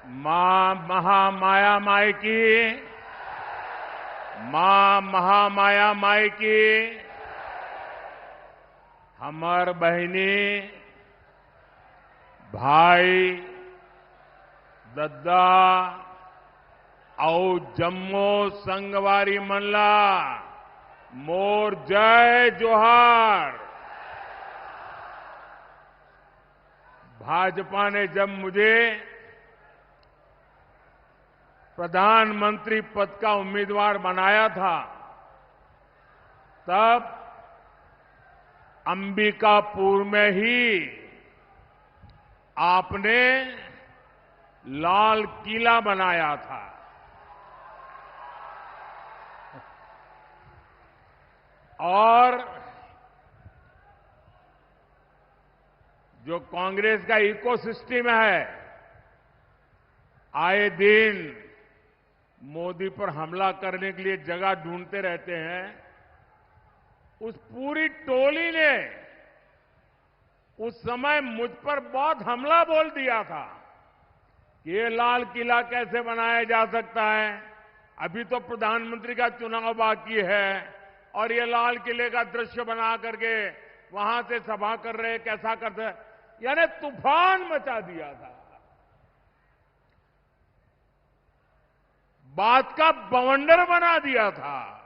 मां महामाया माई की, मां महामाया माई की, हमर बहिनी भाई दद्दा और जम्मू संगवारी मनला मोर जय जोहार। भाजपा ने जब मुझे प्रधानमंत्री पद का उम्मीदवार बनाया था, तब अंबिकापुर में ही आपने लाल किला बनाया था। और जो कांग्रेस का इकोसिस्टम है, आए दिन मोदी पर हमला करने के लिए जगह ढूंढते रहते हैं। उस पूरी टोली ने उस समय मुझ पर बहुत हमला बोल दिया था कि ये लाल किला कैसे बनाया जा सकता है, अभी तो प्रधानमंत्री का चुनाव बाकी है और ये लाल किले का दृश्य बना करके वहां से सभा कर रहे, कैसा करते, यानी तूफान मचा दिया था। बात का बवंडर बना दिया था।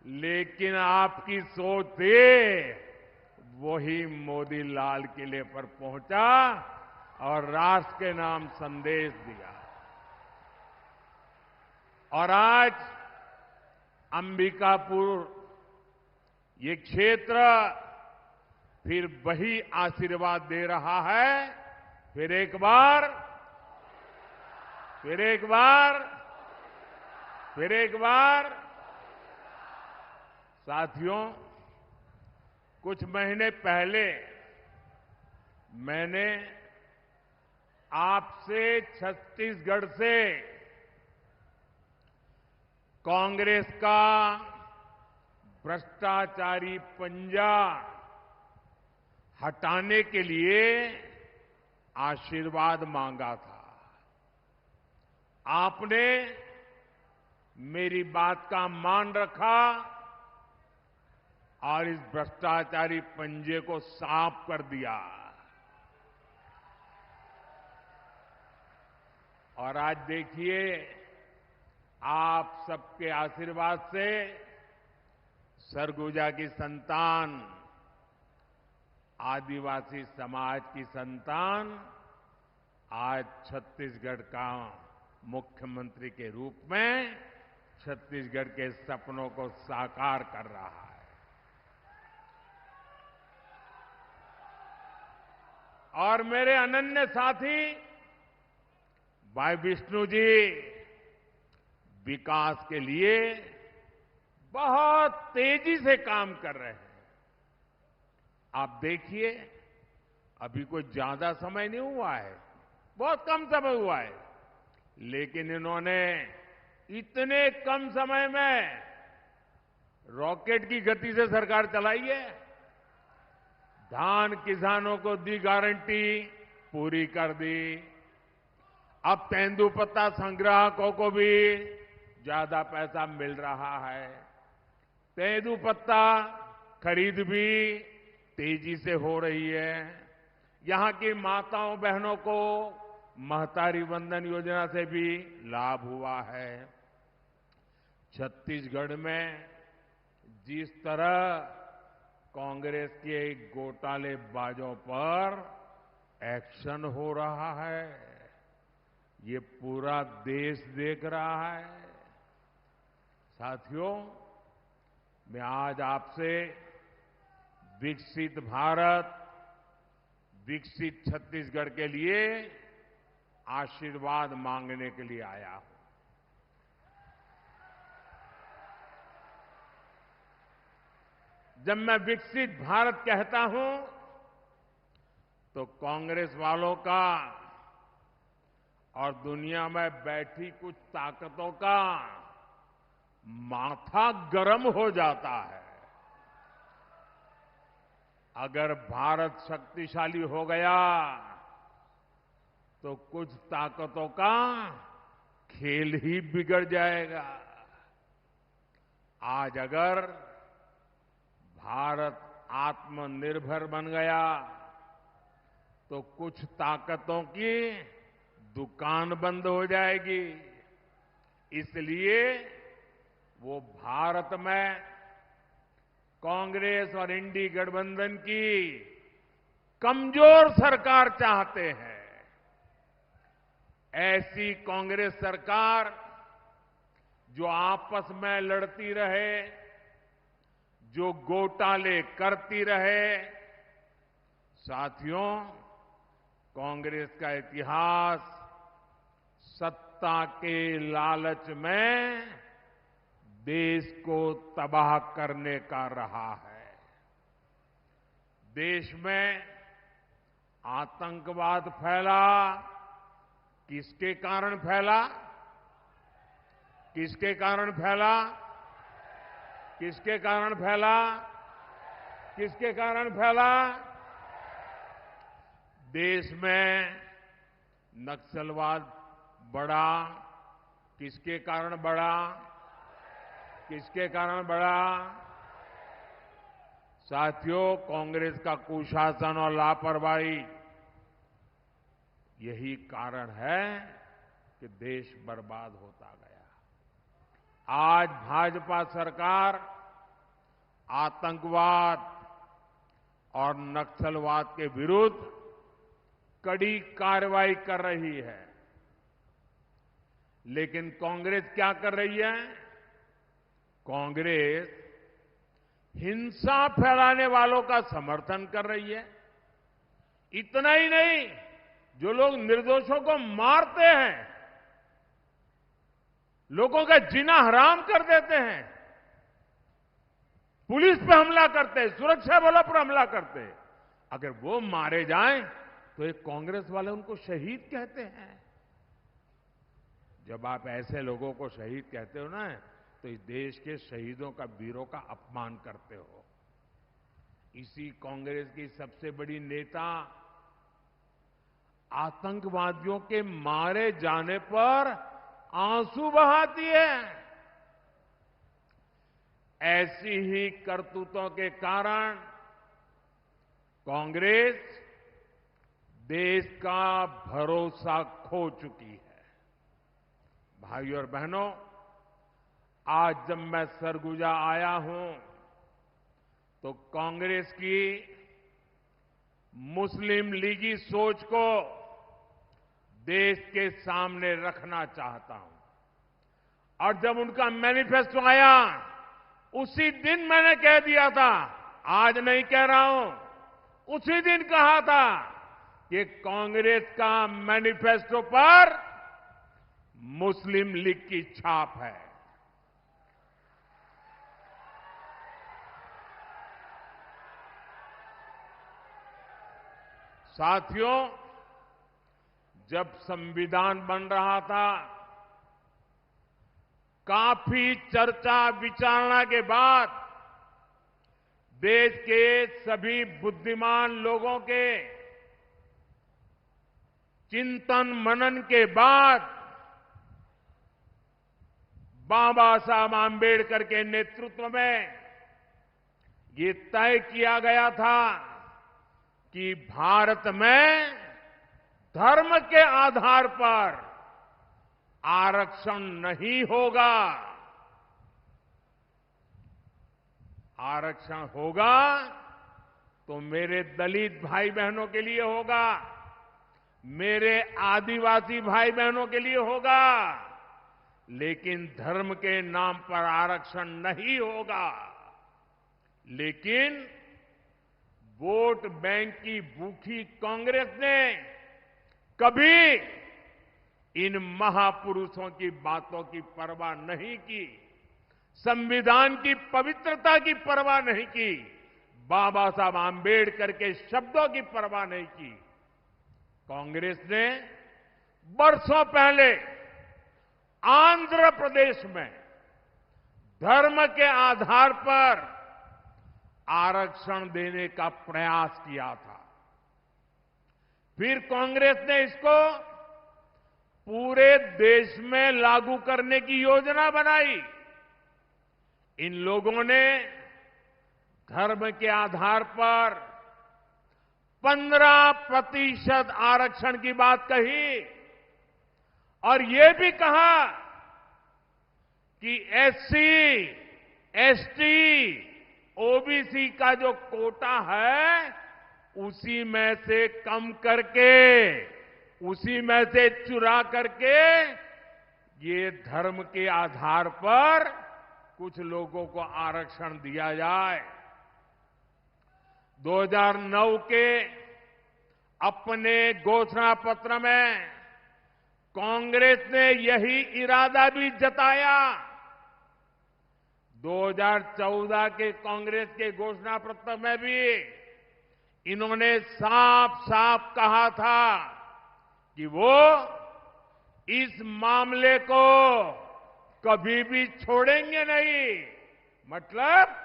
लेकिन आपकी सोच से वही मोदी लाल किले पर पहुंचा और राष्ट्र के नाम संदेश दिया। और आज अंबिकापुर ये क्षेत्र फिर वही आशीर्वाद दे रहा है। फिर एक बार साथियों, कुछ महीने पहले मैंने आपसे छत्तीसगढ़ से कांग्रेस का भ्रष्टाचारी पंजा हटाने के लिए आशीर्वाद मांगा था। आपने मेरी बात का मान रखा और इस भ्रष्टाचारी पंजे को साफ कर दिया। और आज देखिए, आप सबके आशीर्वाद से सरगुजा की संतान, आदिवासी समाज की संतान आज छत्तीसगढ़ का मुख्यमंत्री के रूप में छत्तीसगढ़ के सपनों को साकार कर रहा है। और मेरे अनन्य साथी भाई विष्णु जी विकास के लिए बहुत तेजी से काम कर रहे हैं। आप देखिए, अभी कोई ज्यादा समय नहीं हुआ है, बहुत कम समय हुआ है, लेकिन इन्होंने इतने कम समय में रॉकेट की गति से सरकार चलाई है। धान किसानों को दी गारंटी, पूरी कर दी। अब तेंदुपत्ता संग्राहकों को भी ज्यादा पैसा मिल रहा है। तेंदुपत्ता खरीद भी तेजी से हो रही है। यहां की माताओं बहनों को महतारी वंदन योजना से भी लाभ हुआ है। छत्तीसगढ़ में जिस तरह कांग्रेस के घोटालेबाजों पर एक्शन हो रहा है, ये पूरा देश देख रहा है। साथियों, मैं आज आपसे विकसित भारत, विकसित छत्तीसगढ़ के लिए आशीर्वाद मांगने के लिए आया हूं। जब मैं विकसित भारत कहता हूं तो कांग्रेस वालों का और दुनिया में बैठी कुछ ताकतों का माथा गर्म हो जाता है। अगर भारत शक्तिशाली हो गया तो कुछ ताकतों का खेल ही बिगड़ जाएगा। आज अगर भारत आत्मनिर्भर बन गया तो कुछ ताकतों की दुकान बंद हो जाएगी। इसलिए वो भारत में कांग्रेस और इंडी गठबंधन की कमजोर सरकार चाहते हैं। ऐसी कांग्रेस सरकार जो आपस में लड़ती रहे, जो घोटाले करती रहे। साथियों, कांग्रेस का इतिहास सत्ता के लालच में देश को तबाह करने का रहा है। देश में आतंकवाद फैला, किसके कारण फैला? किसके कारण फैला? किसके कारण फैला? किसके कारण फैला? देश में नक्सलवाद बढ़ा, किसके कारण बढ़ा? किसके कारण बढ़ा? साथियों, कांग्रेस का कुशासन और लापरवाही यही कारण है कि देश बर्बाद होता गया। आज भाजपा सरकार आतंकवाद और नक्सलवाद के विरुद्ध कड़ी कार्रवाई कर रही है, लेकिन कांग्रेस क्या कर रही है? कांग्रेस हिंसा फैलाने वालों का समर्थन कर रही है। इतना ही नहीं, जो लोग निर्दोषों को मारते हैं, लोगों का जीना हराम कर देते हैं, पुलिस पे हमला करते हैं, सुरक्षा बलों पर हमला करते हैं, अगर वो मारे जाएं तो एक कांग्रेस वाले उनको शहीद कहते हैं। जब आप ऐसे लोगों को शहीद कहते हो ना, तो इस देश के शहीदों का, वीरों का अपमान करते हो। इसी कांग्रेस की सबसे बड़ी नेता आतंकवादियों के मारे जाने पर आंसू बहाती है। ऐसी ही करतूतों के कारण कांग्रेस देश का भरोसा खो चुकी है। भाइयों और बहनों, आज जब मैं सरगुजा आया हूं तो कांग्रेस की मुस्लिम लीगी सोच को देश के सामने रखना चाहता हूं। और जब उनका मैनिफेस्टो आया, उसी दिन मैंने कह दिया था, आज नहीं कह रहा हूं, उसी दिन कहा था कि कांग्रेस का मैनिफेस्टो पर मुस्लिम लीग की छाप है। साथियों, जब संविधान बन रहा था, काफी चर्चा विचारणा के बाद देश के सभी बुद्धिमान लोगों के चिंतन मनन के बाद बाबा साहब आंबेडकर के नेतृत्व में ये तय किया गया था कि भारत में धर्म के आधार पर आरक्षण नहीं होगा। आरक्षण होगा तो मेरे दलित भाई बहनों के लिए होगा, मेरे आदिवासी भाई बहनों के लिए होगा, लेकिन धर्म के नाम पर आरक्षण नहीं होगा। लेकिन वोट बैंक की भूखी कांग्रेस ने कभी इन महापुरुषों की बातों की परवाह नहीं की, संविधान की पवित्रता की परवाह नहीं की, बाबा साहब आंबेडकर के शब्दों की परवाह नहीं की। कांग्रेस ने बरसों पहले आंध्र प्रदेश में धर्म के आधार पर आरक्षण देने का प्रयास किया था। फिर कांग्रेस ने इसको पूरे देश में लागू करने की योजना बनाई। इन लोगों ने धर्म के आधार पर 15% आरक्षण की बात कही और ये भी कहा कि एससी, एसटी, ओबीसी का जो कोटा है उसी में से कम करके, उसी में से चुरा करके ये धर्म के आधार पर कुछ लोगों को आरक्षण दिया जाए। 2009 के अपने घोषणा पत्र में कांग्रेस ने यही इरादा भी जताया। 2014 के कांग्रेस के घोषणा पत्र में भी इन्होंने साफ साफ कहा था कि वो इस मामले को कभी भी छोड़ेंगे नहीं। मतलब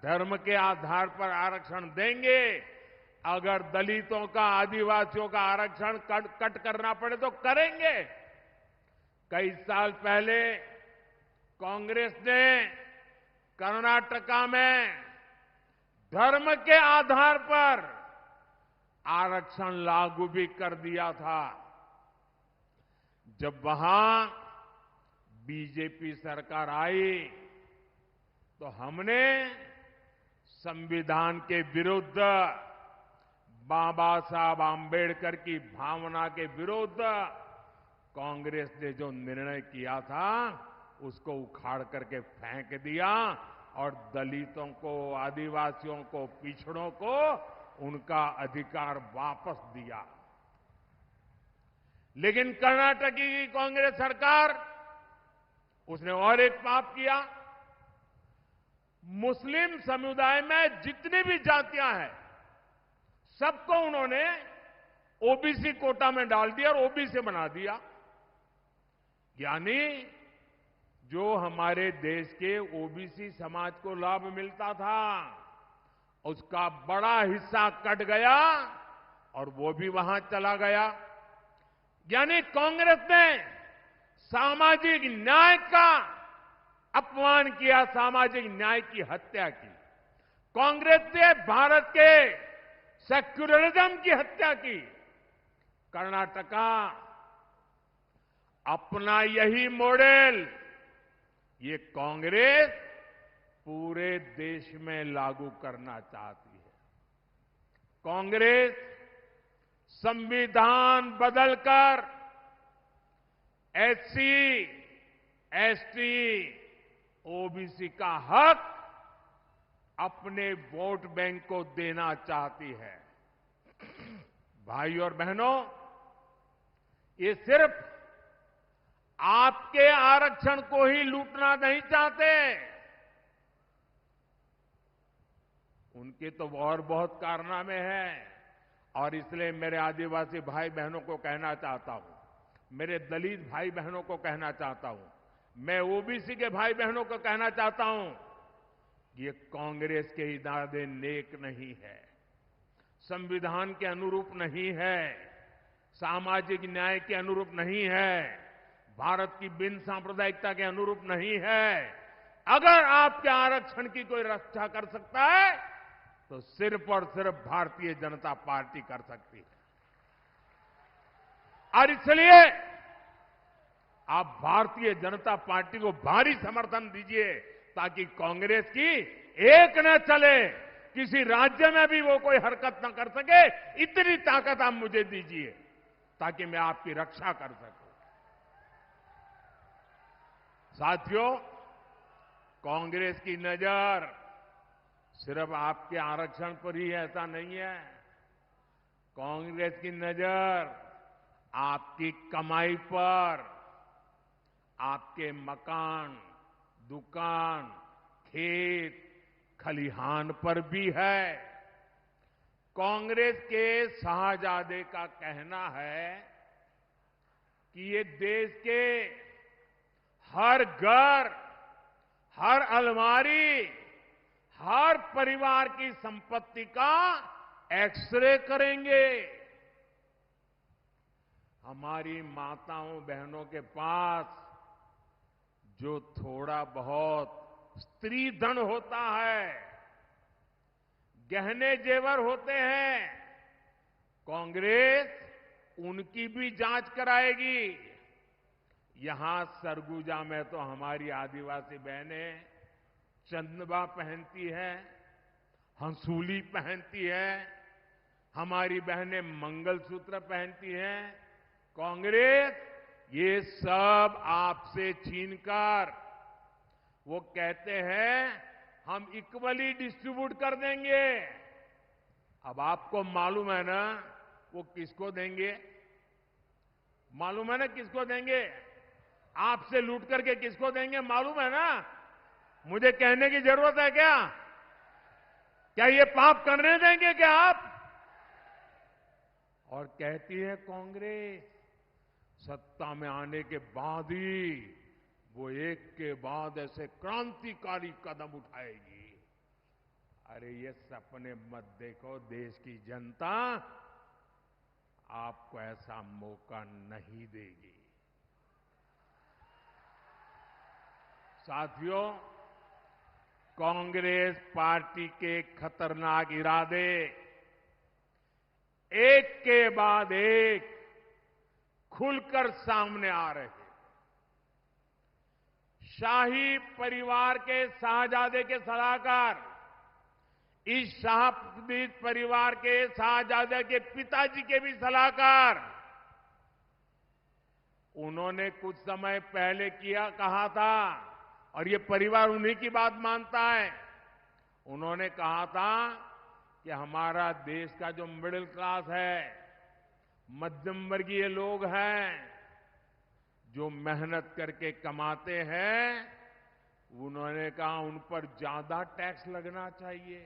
धर्म के आधार पर आरक्षण देंगे, अगर दलितों का, आदिवासियों का आरक्षण कट करना पड़े तो करेंगे। कई साल पहले कांग्रेस ने कर्नाटका में धर्म के आधार पर आरक्षण लागू भी कर दिया था। जब वहां बीजेपी सरकार आई तो हमने संविधान के विरुद्ध, बाबा साहब आंबेडकर की भावना के विरुद्ध कांग्रेस ने जो निर्णय किया था उसको उखाड़ करके फेंक दिया और दलितों को, आदिवासियों को, पिछड़ों को उनका अधिकार वापस दिया। लेकिन कर्नाटक की कांग्रेस सरकार, उसने और एक पाप किया। मुस्लिम समुदाय में जितनी भी जातियां हैं सबको उन्होंने ओबीसी कोटा में डाल दिया और ओबीसी बना दिया। यानी जो हमारे देश के ओबीसी समाज को लाभ मिलता था उसका बड़ा हिस्सा कट गया और वो भी वहां चला गया। यानी कांग्रेस ने सामाजिक न्याय का अपमान किया, सामाजिक न्याय की हत्या की। कांग्रेस ने भारत के सेक्युलरिज्म की हत्या की। कर्नाटका अपना यही मॉडल ये कांग्रेस पूरे देश में लागू करना चाहती है। कांग्रेस संविधान बदलकर एससी, एसटी, ओबीसी का हक अपने वोट बैंक को देना चाहती है। भाई और बहनों, ये सिर्फ आपके आरक्षण को ही लूटना नहीं चाहते, उनके तो और बहुत कारनामे हैं। और इसलिए मेरे आदिवासी भाई बहनों को कहना चाहता हूं, मेरे दलित भाई बहनों को कहना चाहता हूं, मैं ओबीसी के भाई बहनों को कहना चाहता हूं, ये कांग्रेस के इरादे नेक नहीं है, संविधान के अनुरूप नहीं है, सामाजिक न्याय के अनुरूप नहीं है, भारत की बिन सांप्रदायिकता के अनुरूप नहीं है। अगर आपके आरक्षण की कोई रक्षा कर सकता है तो सिर्फ और सिर्फ भारतीय जनता पार्टी कर सकती है। और इसलिए आप भारतीय जनता पार्टी को भारी समर्थन दीजिए ताकि कांग्रेस की एक न चले, किसी राज्य में भी वो कोई हरकत न कर सके, इतनी ताकत आप मुझे दीजिए ताकि मैं आपकी रक्षा कर सकूं। साथियों, कांग्रेस की नजर सिर्फ आपके आरक्षण पर ही ऐसा नहीं है। कांग्रेस की नजर आपकी कमाई पर, आपके मकान, दुकान, खेत, खलिहान पर भी है। कांग्रेस के शाहजादे का कहना है कि ये देश के हर घर, हर अलमारी, हर परिवार की संपत्ति का एक्सरे करेंगे। हमारी माताओं बहनों के पास जो थोड़ा बहुत स्त्री धन होता है, गहने जेवर होते हैं, कांग्रेस उनकी भी जांच कराएगी। यहां सरगुजा में तो हमारी आदिवासी बहनें चंदवा पहनती है, हंसूली पहनती है, हमारी बहनें मंगलसूत्र पहनती हैं। कांग्रेस ये सब आपसे छीनकर वो कहते हैं हम इक्वली डिस्ट्रीब्यूट कर देंगे। अब आपको मालूम है ना वो किसको देंगे? मालूम है ना किसको देंगे? आपसे लूट करके किसको देंगे मालूम है ना? मुझे कहने की जरूरत है क्या? क्या ये पाप करने देंगे क्या आप? और कहती है कांग्रेस सत्ता में आने के बाद ही वो एक के बाद ऐसे क्रांतिकारी कदम उठाएगी। अरे ये सपने मत देखो, देश की जनता आपको ऐसा मौका नहीं देगी। साथियों, कांग्रेस पार्टी के खतरनाक इरादे एक के बाद एक खुलकर सामने आ रहे हैं। शाही परिवार के शाहजादे के सलाहकार, इस शाही परिवार के शाहजादे के पिताजी के भी सलाहकार, उन्होंने कुछ समय पहले कहा था, और ये परिवार उन्हीं की बात मानता है। उन्होंने कहा था कि हमारा देश का जो मिडिल क्लास है, मध्यम वर्गीय लोग हैं, जो मेहनत करके कमाते हैं, उन्होंने कहा उन पर ज्यादा टैक्स लगना चाहिए।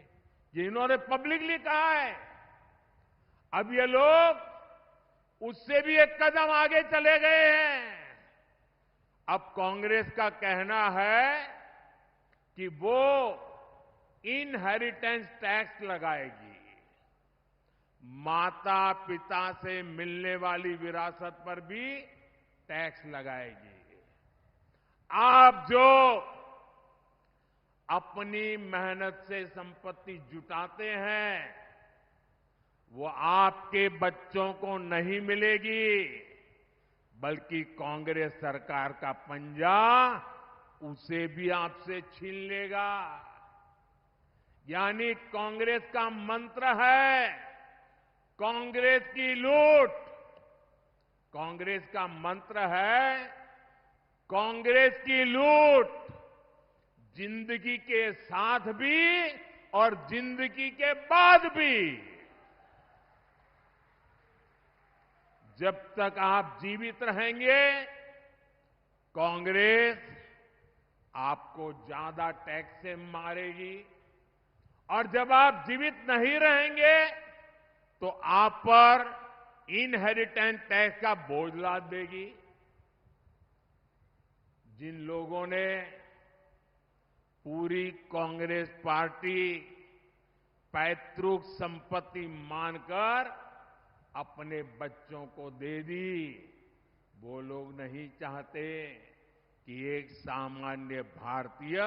ये इन्होंने पब्लिकली कहा है। अब ये लोग उससे भी एक कदम आगे चले गए हैं। अब कांग्रेस का कहना है कि वो इनहेरिटेंस टैक्स लगाएगी। माता पिता से मिलने वाली विरासत पर भी टैक्स लगाएगी। आप जो अपनी मेहनत से संपत्ति जुटाते हैं, वो आपके बच्चों को नहीं मिलेगी, बल्कि कांग्रेस सरकार का पंजा उसे भी आपसे छीन लेगा। यानी कांग्रेस का मंत्र है कांग्रेस की लूट। कांग्रेस का मंत्र है कांग्रेस की लूट, जिंदगी के साथ भी और जिंदगी के बाद भी। जब तक आप जीवित रहेंगे, कांग्रेस आपको ज्यादा टैक्स से मारेगी, और जब आप जीवित नहीं रहेंगे तो आप पर इनहेरिटेंस टैक्स का बोझ लाद देगी। जिन लोगों ने पूरी कांग्रेस पार्टी पैतृक संपत्ति मानकर अपने बच्चों को दे दी, वो लोग नहीं चाहते कि एक सामान्य भारतीय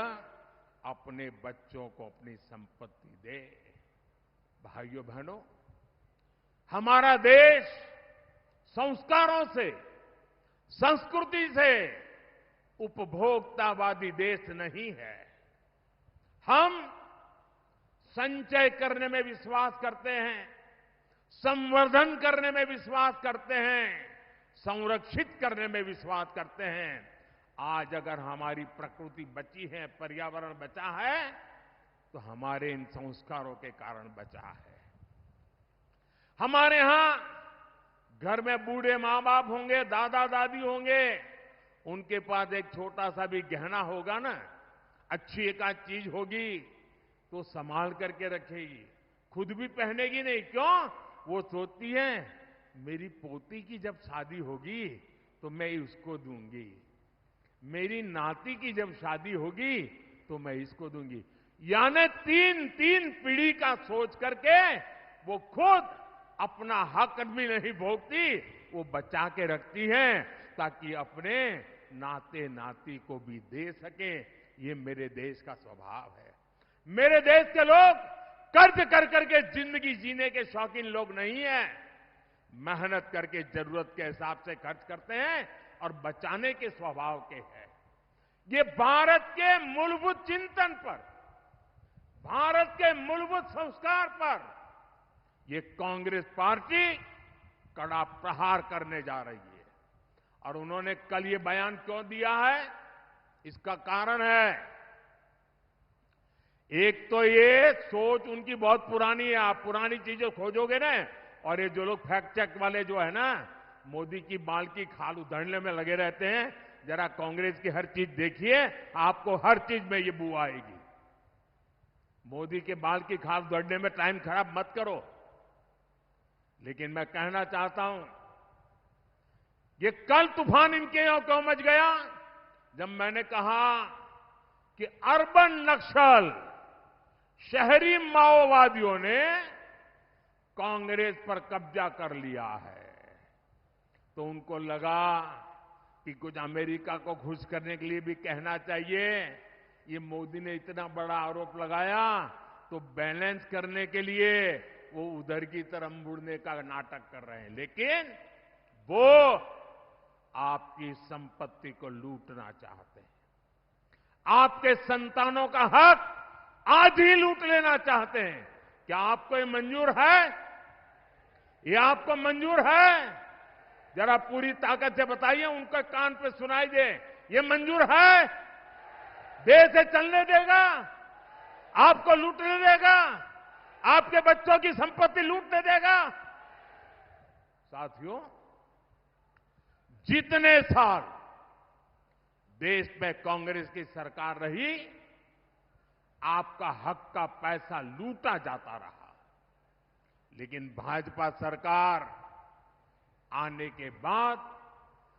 अपने बच्चों को अपनी संपत्ति दे। भाइयों बहनों, हमारा देश संस्कारों से, संस्कृति से उपभोक्तावादी देश नहीं है। हम संचय करने में विश्वास करते हैं, संवर्धन करने में विश्वास करते हैं, संरक्षित करने में विश्वास करते हैं। आज अगर हमारी प्रकृति बची है, पर्यावरण बचा है, तो हमारे इन संस्कारों के कारण बचा है। हमारे यहां घर में बूढ़े मां बाप होंगे, दादा दादी होंगे, उनके पास एक छोटा सा भी गहना होगा ना, अच्छी एक आध चीज होगी तो संभाल करके रखेगी, खुद भी पहनेगी नहीं। क्यों? वो सोचती है मेरी पोती की जब शादी होगी तो मैं उसको दूंगी, मेरी नाती की जब शादी होगी तो मैं इसको दूंगी। यानी तीन तीन पीढ़ी का सोच करके वो खुद अपना हक भी नहीं भोगती, वो बचा के रखती हैं ताकि अपने नाते नाती को भी दे सके। ये मेरे देश का स्वभाव है। मेरे देश के लोग कर्ज कर करके जिंदगी जीने के शौकीन लोग नहीं हैं। मेहनत करके जरूरत के हिसाब से खर्च करते हैं और बचाने के स्वभाव के हैं। ये भारत के मूलभूत चिंतन पर, भारत के मूलभूत संस्कार पर ये कांग्रेस पार्टी कड़ा प्रहार करने जा रही है। और उन्होंने कल ये बयान क्यों दिया है, इसका कारण है, एक तो ये सोच उनकी बहुत पुरानी है। आप पुरानी चीजें खोजोगे ना, और ये जो लोग फैक्ट चेक वाले जो है ना, मोदी की बाल की खाल उधेड़ने में लगे रहते हैं, जरा कांग्रेस की हर चीज देखिए, आपको हर चीज में ये बू आएगी। मोदी के बाल की खाल उधेड़ने में टाइम खराब मत करो। लेकिन मैं कहना चाहता हूं, ये कल तूफान इनके यहां क्यों मच गया, जब मैंने कहा कि अर्बन नक्सल, शहरी माओवादियों ने कांग्रेस पर कब्जा कर लिया है। तो उनको लगा कि कुछ अमेरिका को खुश करने के लिए भी कहना चाहिए। ये मोदी ने इतना बड़ा आरोप लगाया, तो बैलेंस करने के लिए वो उधर की तरफ मुड़ने का नाटक कर रहे हैं। लेकिन वो आपकी संपत्ति को लूटना चाहते हैं। आपके संतानों का हक आज ही लूट लेना चाहते हैं। क्या आपको ये मंजूर है? ये आपको मंजूर है? जरा पूरी ताकत से बताइए, उनके कान पे सुनाई दे। ये मंजूर है? देश से चलने देगा? आपको लूटने देगा? आपके बच्चों की संपत्ति लूटने देगा? साथियों, जितने साल देश में कांग्रेस की सरकार रही, आपका हक का पैसा लूटा जाता रहा। लेकिन भाजपा सरकार आने के बाद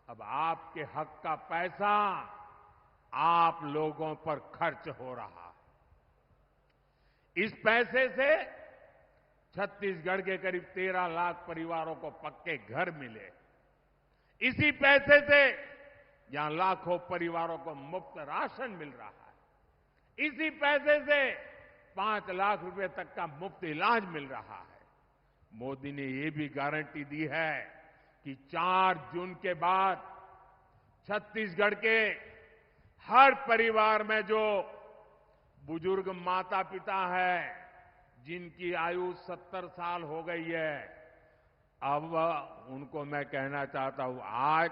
अब आपके हक का पैसा आप लोगों पर खर्च हो रहा है। इस पैसे से छत्तीसगढ़ के करीब 13 लाख परिवारों को पक्के घर मिले। इसी पैसे से यहां लाखों परिवारों को मुफ्त राशन मिल रहा है। इसी पैसे से 5 लाख रुपए तक का मुफ्त इलाज मिल रहा है। मोदी ने ये भी गारंटी दी है कि 4 जून के बाद छत्तीसगढ़ के हर परिवार में जो बुजुर्ग माता पिता है, जिनकी आयु 70 साल हो गई है, अब उनको मैं कहना चाहता हूं, आज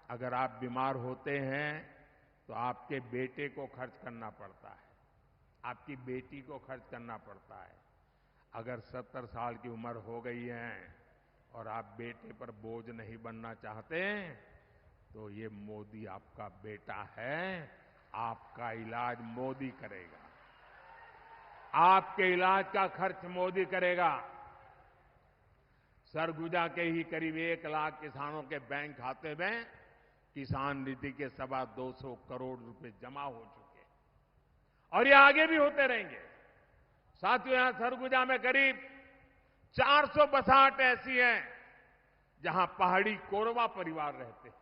अगर आप बीमार होते हैं तो आपके बेटे को खर्च करना पड़ता है, आपकी बेटी को खर्च करना पड़ता है। अगर 70 साल की उम्र हो गई है और आप बेटे पर बोझ नहीं बनना चाहते, तो ये मोदी आपका बेटा है। आपका इलाज मोदी करेगा। आपके इलाज का खर्च मोदी करेगा। सरगुजा के ही करीब 1 लाख किसानों के बैंक खाते में किसान निधि के 225 करोड़ रुपए जमा हो चुके हैं और ये आगे भी होते रहेंगे। साथियों, यहां सरगुजा में करीब 400 बसाहट ऐसी हैं जहां पहाड़ी कोरवा परिवार रहते हैं।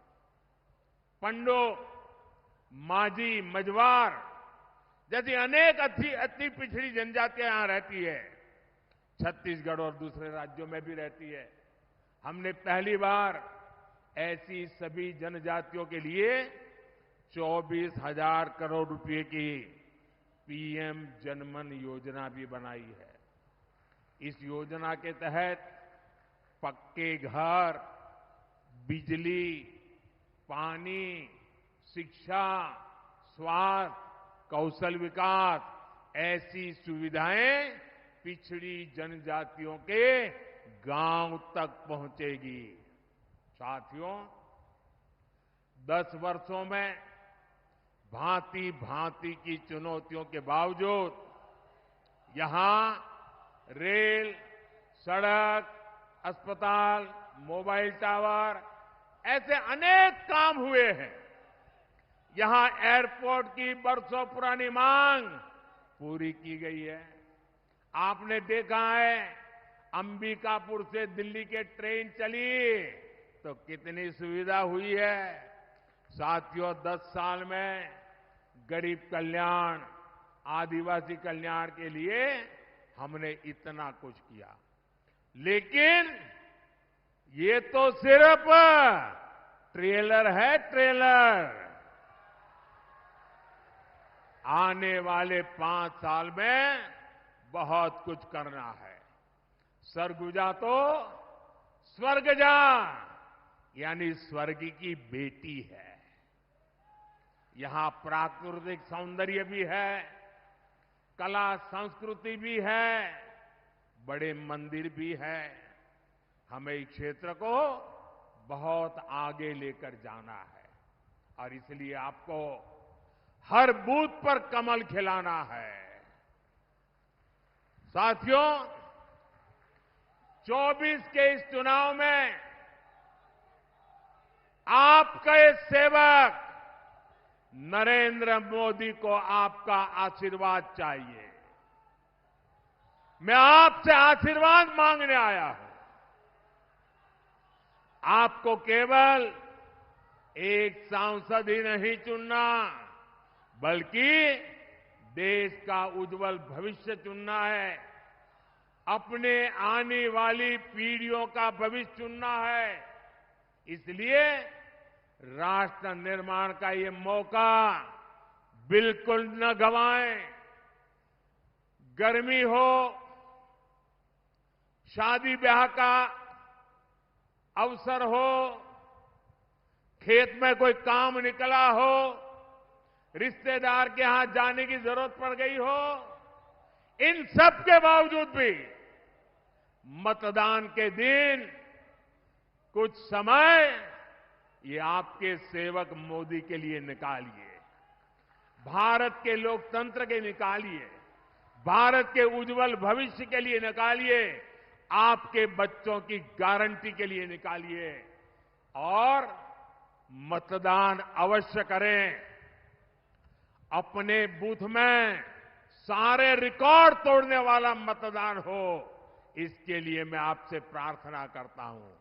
पंडो, माझी, मझवार जैसी अनेक अति पिछड़ी जनजातियां यहां रहती है। छत्तीसगढ़ और दूसरे राज्यों में भी रहती है। हमने पहली बार ऐसी सभी जनजातियों के लिए 24,000 करोड़ रुपए की पीएम जनमन योजना भी बनाई है। इस योजना के तहत पक्के घर, बिजली, पानी, शिक्षा, स्वास्थ्य, कौशल विकास ऐसी सुविधाएं पिछड़ी जनजातियों के गांव तक पहुंचेगी। साथियों, 10 वर्षों में भांति भांति की चुनौतियों के बावजूद यहां रेल, सड़क, अस्पताल, मोबाइल टावर ऐसे अनेक काम हुए हैं। यहां एयरपोर्ट की बरसों पुरानी मांग पूरी की गई है। आपने देखा है, अंबिकापुर से दिल्ली के ट्रेन चली तो कितनी सुविधा हुई है। साथियों, 10 साल में गरीब कल्याण, आदिवासी कल्याण के लिए हमने इतना कुछ किया। लेकिन ये तो सिर्फ ट्रेलर है, ट्रेलर। आने वाले 5 साल में बहुत कुछ करना है। सरगुजा तो स्वर्ग जा, यानी स्वर्ग की बेटी है। यहां प्राकृतिक सौंदर्य भी है, कला संस्कृति भी है, बड़े मंदिर भी है। हमें इस क्षेत्र को बहुत आगे लेकर जाना है और इसलिए आपको हर बूथ पर कमल खिलाना है। साथियों, 24 के इस चुनाव में आपके सेवक नरेंद्र मोदी को आपका आशीर्वाद चाहिए। मैं आपसे आशीर्वाद मांगने आया हूं। आपको केवल एक सांसद ही नहीं चुनना, बल्कि देश का उज्जवल भविष्य चुनना है। अपने आने वाली पीढ़ियों का भविष्य चुनना है। इसलिए राष्ट्र निर्माण का ये मौका बिल्कुल न गंवाएं। गर्मी हो, शादी ब्याह का अवसर हो, खेत में कोई काम निकला हो, रिश्तेदार के यहां जाने की जरूरत पड़ गई हो, इन सब के बावजूद भी मतदान के दिन कुछ समय ये आपके सेवक मोदी के लिए निकालिए। भारत के लोकतंत्र के निकालिए, भारत के उज्जवल भविष्य के लिए निकालिए, आपके बच्चों की गारंटी के लिए निकालिए और मतदान अवश्य करें। अपने बूथ में सारे रिकॉर्ड तोड़ने वाला मतदान हो, इसके लिए मैं आपसे प्रार्थना करता हूं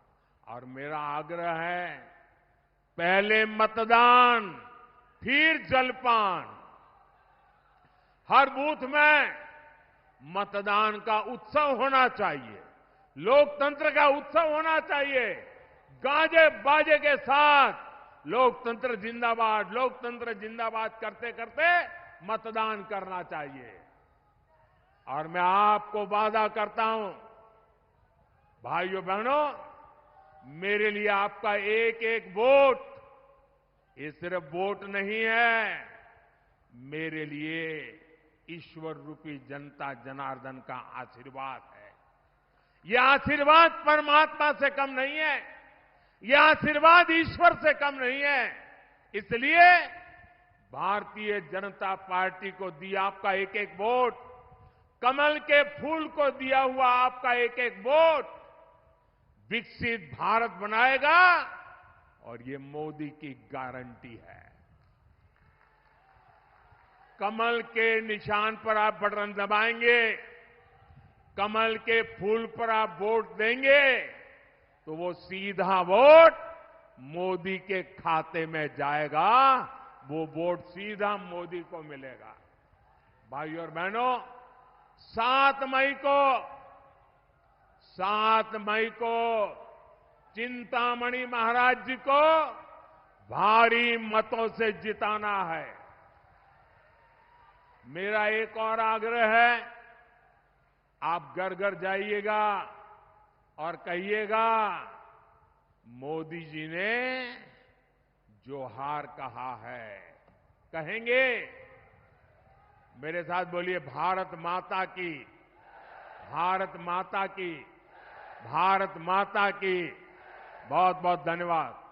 और मेरा आग्रह है, पहले मतदान फिर जलपान। हर बूथ में मतदान का उत्सव होना चाहिए, लोकतंत्र का उत्सव होना चाहिए। गाजे बाजे के साथ लोकतंत्र जिंदाबाद, लोकतंत्र जिंदाबाद करते करते मतदान करना चाहिए। और मैं आपको वादा करता हूं, भाइयों बहनों, मेरे लिए आपका एक एक वोट ये सिर्फ वोट नहीं है, मेरे लिए ईश्वर रूपी जनता जनार्दन का आशीर्वाद है। यह आशीर्वाद परमात्मा से कम नहीं है, यह आशीर्वाद ईश्वर से कम नहीं है। इसलिए भारतीय जनता पार्टी को दिया आपका एक एक वोट, कमल के फूल को दिया हुआ आपका एक एक वोट विकसित भारत बनाएगा और ये मोदी की गारंटी है। कमल के निशान पर आप बटन दबाएंगे, कमल के फूल पर आप वोट देंगे तो वो सीधा वोट मोदी के खाते में जाएगा, वो वोट सीधा मोदी को मिलेगा। भाइयों और बहनों, 7 मई को चिंतामणि महाराज जी को भारी मतों से जिताना है। मेरा एक और आग्रह है, आप घर घर जाइएगा और कहिएगा, मोदी जी ने जो हार कहा है, कहेंगे। मेरे साथ बोलिए, भारत माता की, भारत माता की, भारत माता की। बहुत बहुत धन्यवाद।